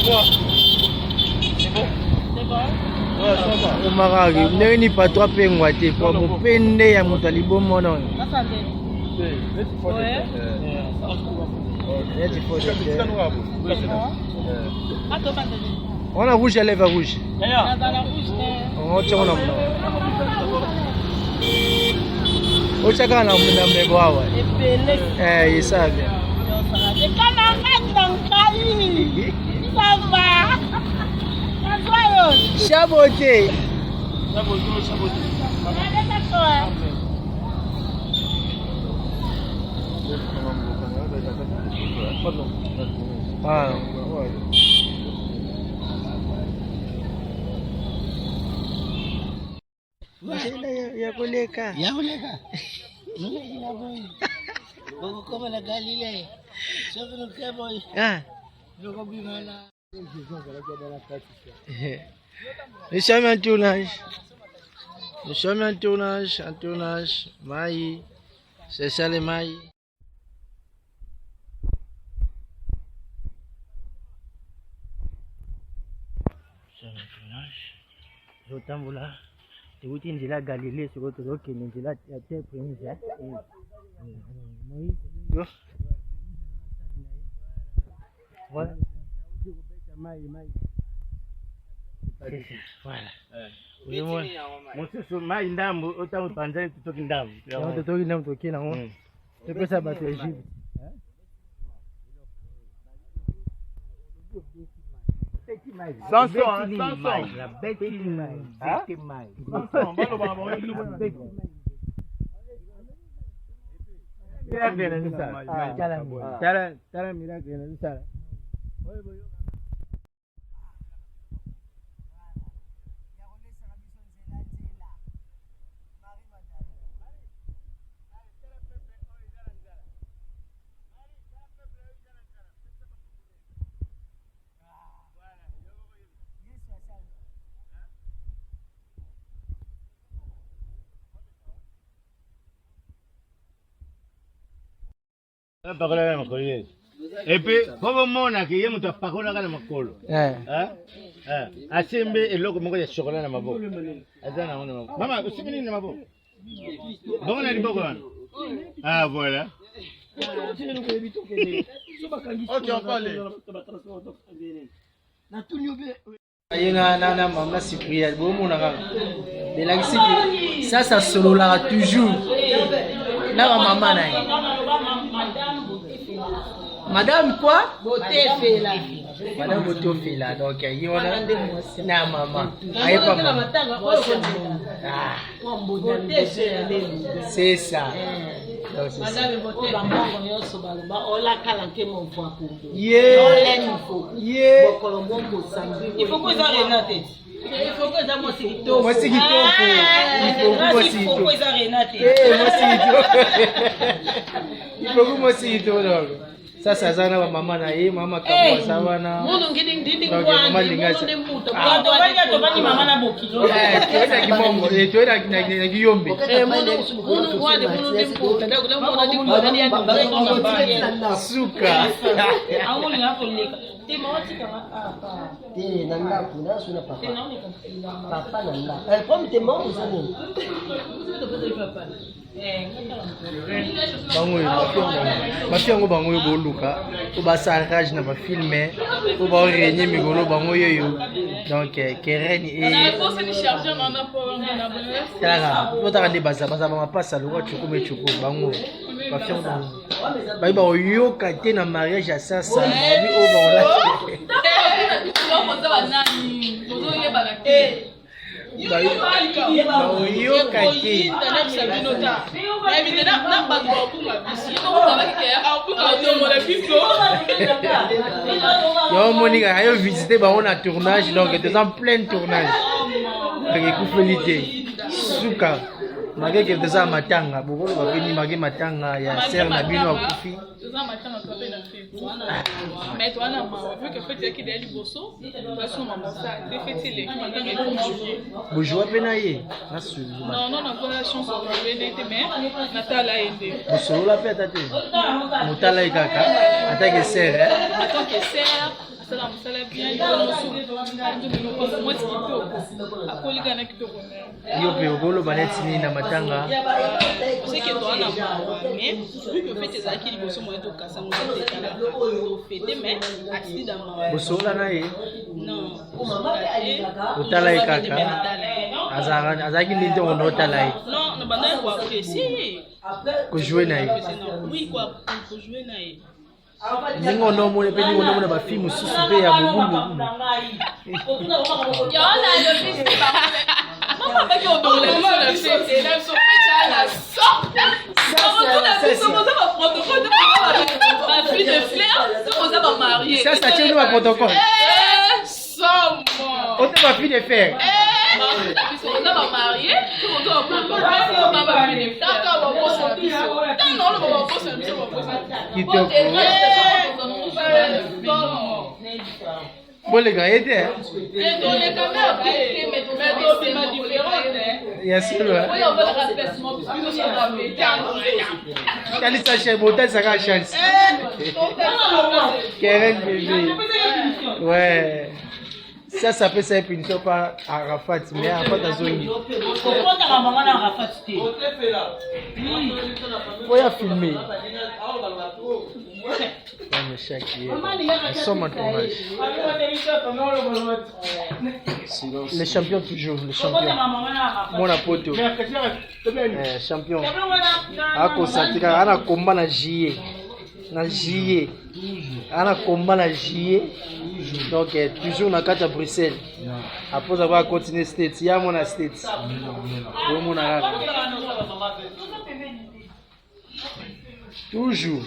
quoi? C'est bon? C'est bon? Ouais, ça va. O maraki, ndenge pas trop pengwa te po mopende ya moto libomo non. Attendez. Ouais. On a rouge à lèvres rouge. Dans la rouge. On tient on a. O chaka na mbe bwa. Il savait. Les camarades d'Ankali. Ça va. Chaboté. Ah, ouais. Ya kuleka. Ya kuleka. Nuna ina boy. Bago kama na Galilei. Sabi ng keboy. Ah. Loko bimala. Nous sommes en tournage. Nous sommes en tournage, Maï. C'est ça les Maï. Zotambola tikuti nzela Galilée soko tozokende nzela ya terre promise voilà. Mosusu mai ndambu otango panzani tutoki ndambu. Tutoki ndambu toki nango. Topesa bato ya Egypte. Sanson. La bête est maï. Sanson, et puis, pour mon qui est mon parole à la macolo. Asembe et logo moko ya chocolat na maboko. Azana on maman, aussi venu na maboko. Bon na liboko wana. Ah voilà. OK, on parle. Na tunyobe. Na maman Cyprien, bon mon aga. De la Cyprien, ça solo là toujours. Na maman na. Madame quoi? Beauté Fela. Madame Beauté Fela. Donc, il y a na maman. Aïe papa. C'est ça. Madame Beauté Bango yoso baloba ola kalanke mon voix pour. Yeah. Il faut que ça renate. Il faut que ça Moi mosikito. c'est qui Il faut que ça renate. Il faut que moi c'est qui ça ça na maman na ye mama kama sawa na Mundu ngidi ndindi kwa mama lingaza tobani mama na bokilo tuenda kimongo tuenda na kiyombe mundu wande mundu ndimputa ndakuda mundu ndimputa ya ndimputa suka awuli hapo leka tema watika apa Te nanda kuna suna papa. Papa nanda. Elle prend tes mains vous allez. bango mafiango bango yo boluka o basarage na bafilme o ba renye mikolo bango yoyo donc kereni e tala otaka nde baza mapasa lokwa chukume chuku bango bafiango bango bayi baoyoka te na mariage ya sasa babi o baola baoyoka te yo monika ayo visiter bango na tournage donc t'es en plein tournage ekufeli te suka makeke toza matanga bokolo bapeni make matanga ya ser na bino akufi bojoa mpe na ye bosolola mpe ata te motala ye kaka atake ser Salam bien. Yo pe okolo baneti ni na matanga. C'est que toi na mais vu que fait tes acquis liboso mo to kasa mo te kala to fete mais accident mo. Bosola na ye. Non. Utala ye kaka. Azaki ninte on otala ye. Non, no banda ko apprécier. Ko jouer na ye. Oui quoi, ko jouer na ye. Ningo no mo pe ningo no na ba film susu pe ya mubu. Yo na le fils pas. Maman avec on dans les mains le fait, là son fait à la sorte. Ma fille de fleurs, on va marier. Ça tient nous à protocole. Somme. On te ma fille de fer. On va marier, on doit protocole. On va marier. D'accord, on va poser un non, on va poser un Qui te bon les gars, aidez. Et dans les caméras, mais c'est ma différente. Bien sûr. Oui, on va le rabaissement puisque nous sommes à Pétain. Quand il s'achète, bon, ça a chance. Keren bébé. Ouais. Ça peut être une punition par Arafat, mais Arafat a zone. Faut y filmer. Nous sommes en tournage. Les champions toujours, les champions. Mon apoto. Champion. Ako satika ana combat na JE. Na JE. Ana combat na JE. Donc toujours na carte à Bruxelles. Après avoir continué States, il y a mon States. Toujours.